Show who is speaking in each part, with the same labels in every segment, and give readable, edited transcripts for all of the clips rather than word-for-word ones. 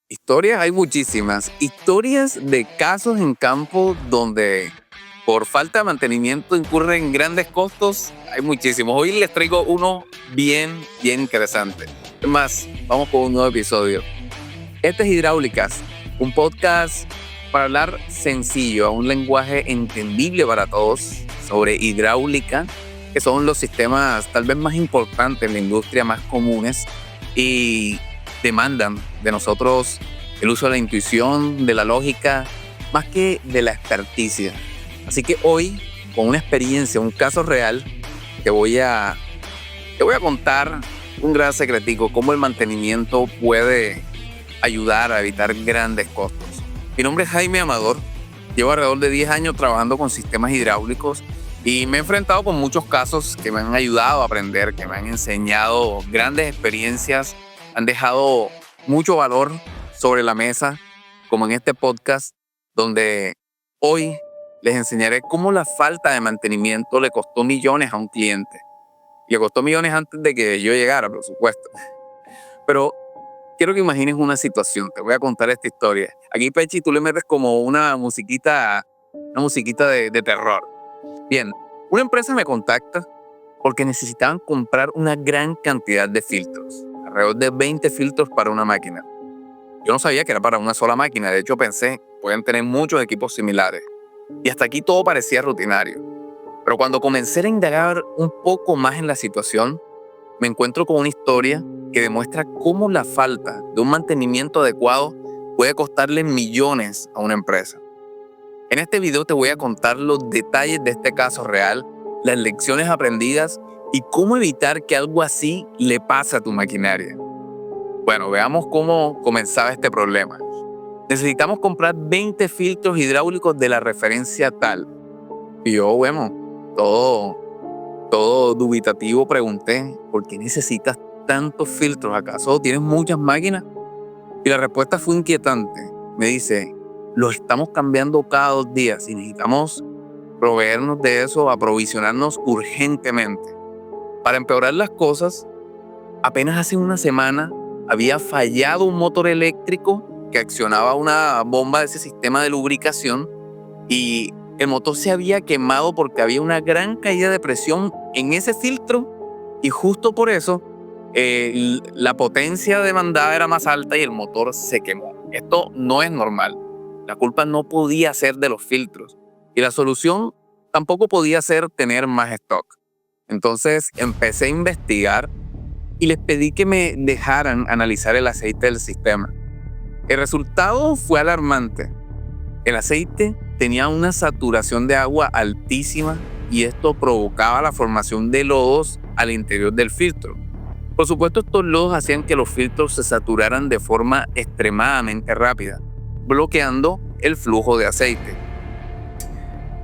Speaker 1: Historias hay muchísimas. Historias de casos en campo donde por falta de mantenimiento incurren grandes costos, hay muchísimos. Hoy les traigo uno bien interesante. Es más, vamos con un nuevo episodio. Este es Hidráulicas, un podcast para hablar sencillo, a un lenguaje entendible para todos sobre hidráulica, que son los sistemas tal vez más importantes en la industria, más comunes y demandan de nosotros el uso de la intuición, de la lógica, más que de la experticia. Así que hoy, con una experiencia, un caso real, te voy a contar un gran secretico, cómo el mantenimiento puede ayudar a evitar grandes costos. Mi nombre es Jaime Amador, llevo alrededor de 10 años trabajando con sistemas hidráulicos y me he enfrentado con muchos casos que me han ayudado a aprender, que me han enseñado grandes experiencias, han dejado mucho valor sobre la mesa, como en este podcast, donde hoy les enseñaré cómo la falta de mantenimiento le costó millones a un cliente. Y le costó millones antes de que yo llegara, por supuesto. Pero quiero que imagines una situación, te voy a contar esta historia. Aquí, Pechi, tú le metes como una musiquita de terror. Bien, una empresa me contacta porque necesitaban comprar una gran cantidad de filtros, alrededor de 20 filtros para una máquina. Yo no sabía que era para una sola máquina, de hecho pensé, pueden tener muchos equipos similares. Y hasta aquí todo parecía rutinario. Pero cuando comencé a indagar un poco más en la situación, me encuentro con una historia que demuestra cómo la falta de un mantenimiento adecuado puede costarle millones a una empresa. En este video te voy a contar los detalles de este caso real, las lecciones aprendidas y cómo evitar que algo así le pase a tu maquinaria. Bueno, veamos cómo comenzaba este problema. Necesitamos comprar 20 filtros hidráulicos de la referencia tal. Y yo, bueno, todo dubitativo pregunté, ¿por qué necesitas tantos filtros? ¿Acaso tienes muchas máquinas? Y la respuesta fue inquietante. Me dice, los estamos cambiando cada 2 días y necesitamos proveernos de eso, aprovisionarnos urgentemente. Para empeorar las cosas, apenas hace una semana había fallado un motor eléctrico que accionaba una bomba de ese sistema de lubricación y el motor se había quemado porque había una gran caída de presión en ese filtro y justo por eso la potencia demandada era más alta y el motor se quemó. Esto no es normal. La culpa no podía ser de los filtros y la solución tampoco podía ser tener más stock. Entonces empecé a investigar y les pedí que me dejaran analizar el aceite del sistema. El resultado fue alarmante. El aceite tenía una saturación de agua altísima y esto provocaba la formación de lodos al interior del filtro. Por supuesto, estos lodos hacían que los filtros se saturaran de forma extremadamente rápida, bloqueando el flujo de aceite.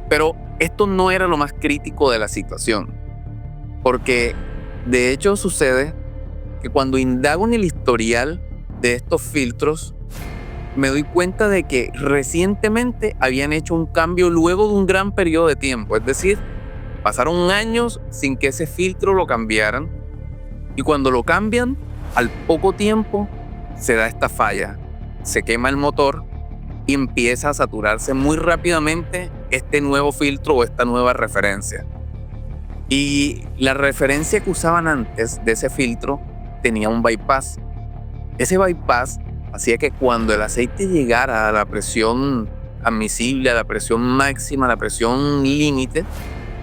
Speaker 1: Pero esto no era lo más crítico de la situación, porque de hecho sucede que cuando indago en el historial de estos filtros, me doy cuenta de que recientemente habían hecho un cambio luego de un gran periodo de tiempo. Es decir, pasaron años sin que ese filtro lo cambiaran. Y cuando lo cambian, al poco tiempo se da esta falla. Se quema el motor y empieza a saturarse muy rápidamente este nuevo filtro o esta nueva referencia. Y la referencia que usaban antes de ese filtro tenía un bypass. Ese bypass hacía que cuando el aceite llegara a la presión admisible, a la presión máxima, a la presión límite,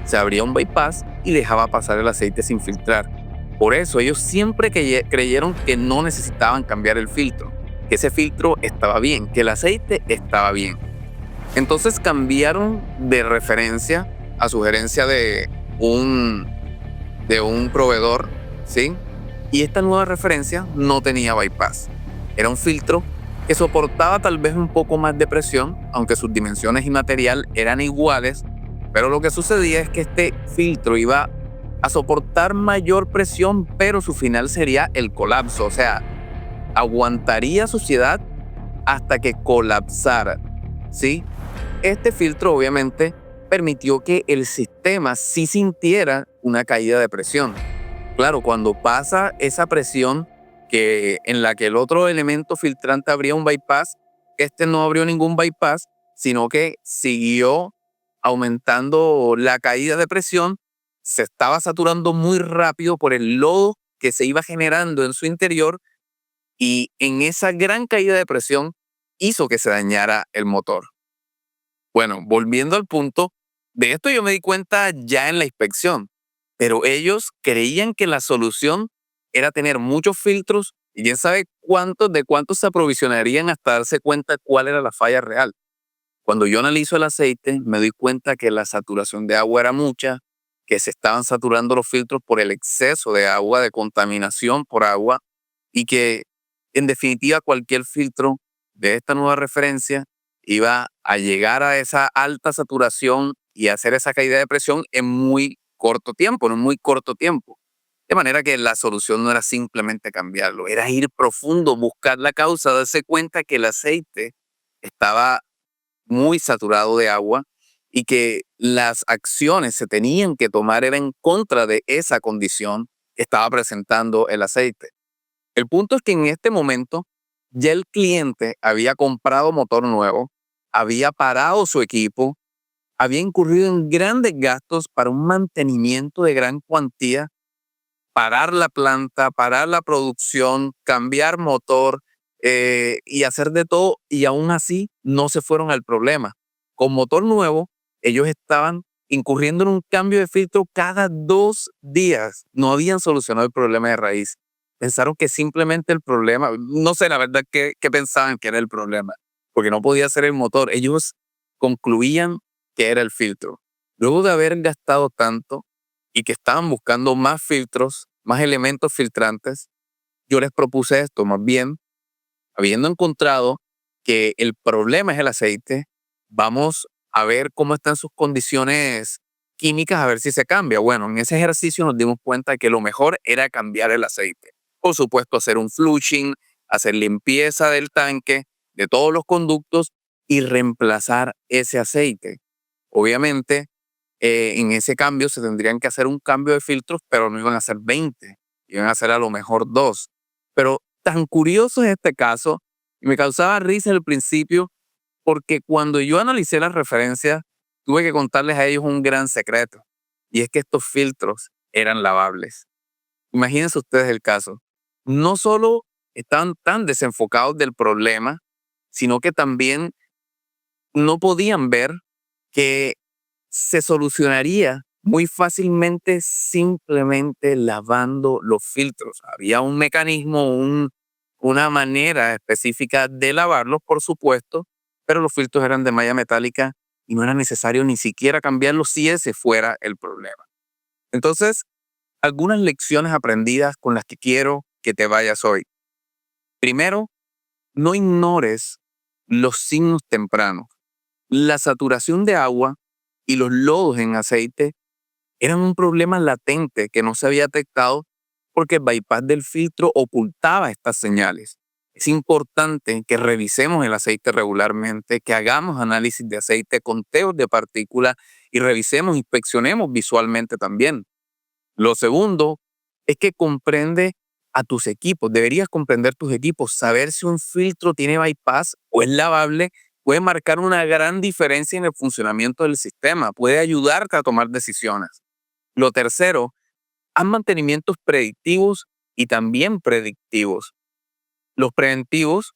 Speaker 1: se abría un bypass y dejaba pasar el aceite sin filtrar. Por eso ellos siempre creyeron que no necesitaban cambiar el filtro, que ese filtro estaba bien, que el aceite estaba bien. Entonces cambiaron de referencia a sugerencia de un proveedor, ¿sí? Y esta nueva referencia no tenía bypass. Era un filtro que soportaba tal vez un poco más de presión, aunque sus dimensiones y material eran iguales, pero lo que sucedía es que este filtro iba a soportar mayor presión, pero su final sería el colapso, o sea, aguantaría suciedad hasta que colapsara, ¿sí? Este filtro obviamente permitió que el sistema sí sintiera una caída de presión. Claro, cuando pasa esa presión, en la que el otro elemento filtrante abría un bypass, este no abrió ningún bypass, sino que siguió aumentando la caída de presión, se estaba saturando muy rápido por el lodo que se iba generando en su interior y en esa gran caída de presión hizo que se dañara el motor. Bueno, volviendo al punto, de esto yo me di cuenta ya en la inspección, pero ellos creían que la solución era tener muchos filtros y quién sabe cuántos se aprovisionarían hasta darse cuenta cuál era la falla real. Cuando yo analizo el aceite, me doy cuenta que la saturación de agua era mucha, que se estaban saturando los filtros por el exceso de agua, de contaminación por agua, y que en definitiva cualquier filtro de esta nueva referencia iba a llegar a esa alta saturación y hacer esa caída de presión en muy corto tiempo, en un muy corto tiempo. De manera que la solución no era simplemente cambiarlo, era ir profundo, buscar la causa, darse cuenta que el aceite estaba muy saturado de agua y que las acciones se tenían que tomar era en contra de esa condición que estaba presentando el aceite. El punto es que en este momento ya el cliente había comprado motor nuevo, había parado su equipo, había incurrido en grandes gastos para un mantenimiento de gran cuantía, parar la planta, parar la producción, cambiar motor y hacer de todo, y aún así no se fueron al problema. Con motor nuevo, ellos estaban incurriendo en un cambio de filtro cada 2 días. No habían solucionado el problema de raíz. Pensaron que simplemente el problema, no sé la verdad qué pensaban que era el problema, porque no podía ser el motor. Ellos concluían que era el filtro. Luego de haber gastado tanto y que estaban buscando más filtros, más elementos filtrantes, yo les propuse esto, más bien, habiendo encontrado que el problema es el aceite, vamos a ver cómo están sus condiciones químicas, a ver si se cambia. Bueno, en ese ejercicio nos dimos cuenta que lo mejor era cambiar el aceite. Por supuesto, hacer un flushing, hacer limpieza del tanque, de todos los conductos y reemplazar ese aceite. Obviamente, en ese cambio se tendrían que hacer un cambio de filtros, pero no iban a ser 20, iban a ser a lo mejor 2. Pero tan curioso es este caso, y me causaba risa al principio, porque cuando yo analicé las referencias, tuve que contarles a ellos un gran secreto, y es que estos filtros eran lavables. Imagínense ustedes el caso. No solo estaban tan desenfocados del problema, sino que también no podían ver que se solucionaría muy fácilmente simplemente lavando los filtros. Había un mecanismo, una manera específica de lavarlos, por supuesto, pero los filtros eran de malla metálica y no era necesario ni siquiera cambiarlos si ese fuera el problema. Entonces, algunas lecciones aprendidas con las que quiero que te vayas hoy. Primero, no ignores los signos tempranos. La saturación de agua y los lodos en aceite eran un problema latente que no se había detectado porque el bypass del filtro ocultaba estas señales. Es importante que revisemos el aceite regularmente, que hagamos análisis de aceite, conteos de partículas y revisemos, inspeccionemos visualmente también. Lo segundo es que comprende a tus equipos. Deberías comprender tus equipos. Saber si un filtro tiene bypass o es lavable puede marcar una gran diferencia en el funcionamiento del sistema. Puede ayudarte a tomar decisiones. Lo tercero, haz mantenimientos predictivos y también predictivos. Los preventivos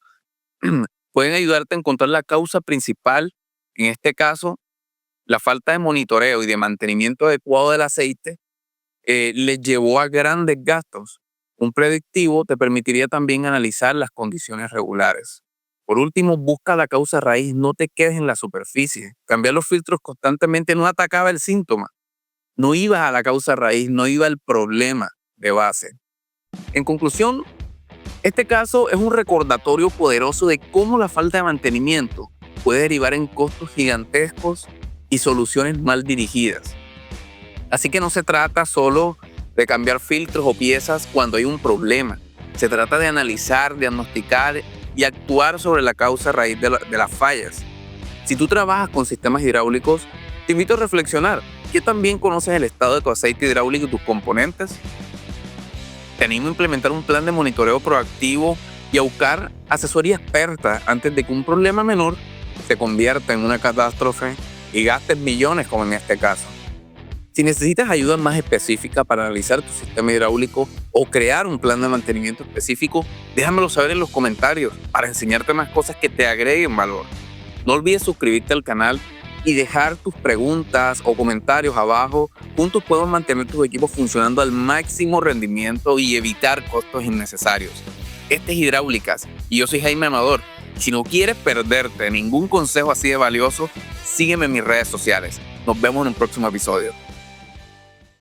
Speaker 1: pueden ayudarte a encontrar la causa principal, en este caso, la falta de monitoreo y de mantenimiento adecuado del aceite les llevó a grandes gastos. Un predictivo te permitiría también analizar las condiciones regulares. Por último, busca la causa raíz, no te quedes en la superficie. Cambiar los filtros constantemente no atacaba el síntoma. No ibas a la causa raíz, no iba al problema de base. En conclusión, este caso es un recordatorio poderoso de cómo la falta de mantenimiento puede derivar en costos gigantescos y soluciones mal dirigidas. Así que no se trata solo de cambiar filtros o piezas cuando hay un problema. Se trata de analizar, diagnosticar y actuar sobre la causa raíz de las fallas. Si tú trabajas con sistemas hidráulicos, te invito a reflexionar. ¿Qué tan bien conoces el estado de tu aceite hidráulico y tus componentes? Te animo a implementar un plan de monitoreo proactivo y a buscar asesoría experta antes de que un problema menor se convierta en una catástrofe y gastes millones como en este caso. Si necesitas ayuda más específica para analizar tu sistema hidráulico o crear un plan de mantenimiento específico, déjamelo saber en los comentarios para enseñarte más cosas que te agreguen valor. No olvides suscribirte al canal y dejar tus preguntas o comentarios abajo. Juntos podemos mantener tus equipos funcionando al máximo rendimiento y evitar costos innecesarios. Este es Hidráulicas y yo soy Jaime Amador. Si no quieres perderte ningún consejo así de valioso, sígueme en mis redes sociales. Nos vemos en un próximo episodio.